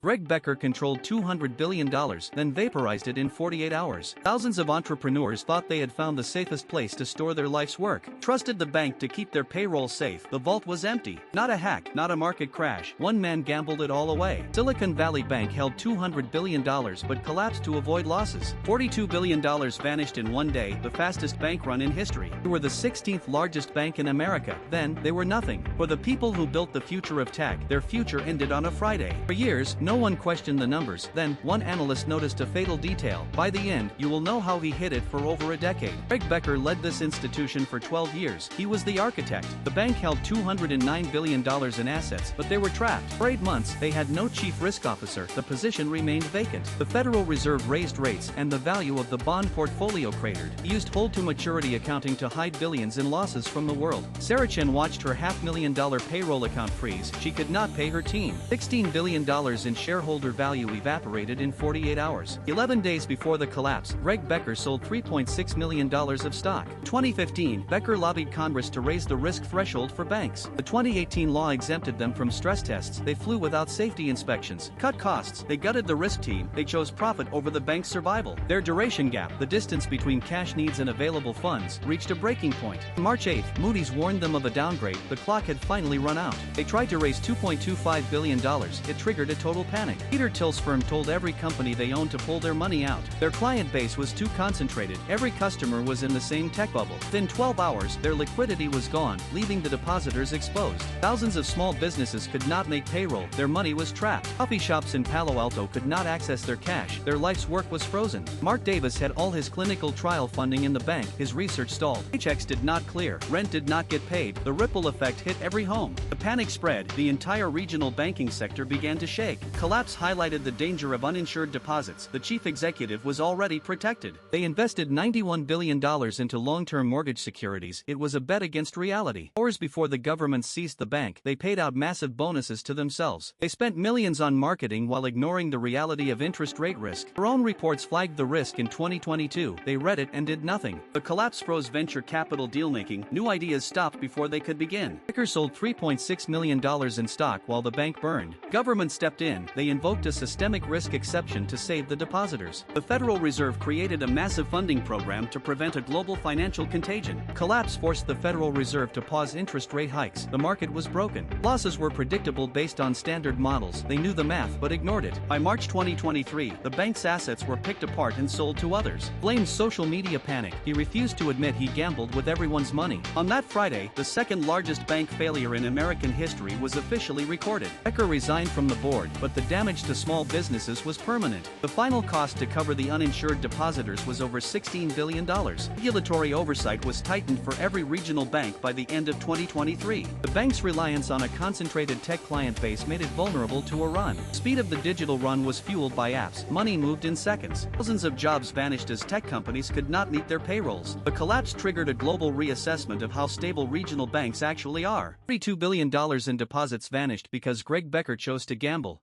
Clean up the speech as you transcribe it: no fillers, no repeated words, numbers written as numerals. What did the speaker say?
Greg Becker controlled $200 billion, then vaporized it in 48 hours. Thousands of entrepreneurs thought they had found the safest place to store their life's work, trusted the bank to keep their payroll safe. The vault was empty. Not a hack, not a market crash. One man gambled it all away. Silicon Valley Bank held $200 billion but collapsed to avoid losses. $42 billion vanished in one day, the fastest bank run in history. They were the 16th largest bank in America. Then, they were nothing. For the people who built the future of tech, their future ended on a Friday. For years, no one questioned the numbers. Then, one analyst noticed a fatal detail. By the end, you will know how he hid it for over a decade. Greg Becker led this institution for 12 years. He was the architect. The bank held $209 billion in assets, but they were trapped. For 8 months, they had no chief risk officer. The position remained vacant. The Federal Reserve raised rates, and the value of the bond portfolio cratered. He used hold-to-maturity accounting to hide billions in losses from the world. Sarah Chen watched her $500,000 payroll account freeze. She could not pay her team. $16 billion in shareholder value evaporated in 48 hours. 11 days before the collapse, Greg Becker sold $3.6 million of stock. 2015, Becker lobbied Congress to raise the risk threshold for banks. The 2018 law exempted them from stress tests. They flew without safety inspections, cut costs, they gutted the risk team, they chose profit over the bank's survival. Their duration gap, the distance between cash needs and available funds, reached a breaking point. On March 8, Moody's warned them of a downgrade. The clock had finally run out. They tried to raise $2.25 billion. It triggered a total panic. Peter Thiel's firm told every company they owned to pull their money out. Their client base was too concentrated. Every customer was in the same tech bubble. Within 12 hours, their liquidity was gone, leaving the depositors exposed. Thousands of small businesses could not make payroll. Their money was trapped. Coffee shops in Palo Alto could not access their cash. Their life's work was frozen. Mark Davis had all his clinical trial funding in the bank. His research stalled. Paychecks did not clear. Rent did not get paid. The ripple effect hit every home. The panic spread. The entire regional banking sector began to shake. Collapse highlighted the danger of uninsured deposits. The chief executive was already protected. They invested $91 billion into long-term mortgage securities. It was a bet against reality. Hours before the government seized the bank, they paid out massive bonuses to themselves. They spent millions on marketing while ignoring the reality of interest rate risk. Their own reports flagged the risk in 2022. They read it and did nothing. The collapse froze venture capital deal-making. New ideas stopped before they could begin. Becker sold $3.6 million in stock while the bank burned. Government stepped in. They invoked a systemic risk exception to save the depositors. The Federal Reserve created a massive funding program to prevent a global financial contagion. Collapse forced the Federal Reserve to pause interest rate hikes. The market was broken. Losses were predictable based on standard models. They knew the math but ignored it. By March 2023, the bank's assets were picked apart and sold to others. Blamed social media panic. He refused to admit he gambled with everyone's money. On that Friday, the second largest bank failure in American history was officially recorded. Becker resigned from the board, but the damage to small businesses was permanent. The final cost to cover the uninsured depositors was over $16 billion. Regulatory oversight was tightened for every regional bank by the end of 2023. The bank's reliance on a concentrated tech client base made it vulnerable to a run. The speed of the digital run was fueled by apps. Money moved in seconds. Thousands of jobs vanished as tech companies could not meet their payrolls. The collapse triggered a global reassessment of how stable regional banks actually are. $32 billion in deposits vanished because Greg Becker chose to gamble.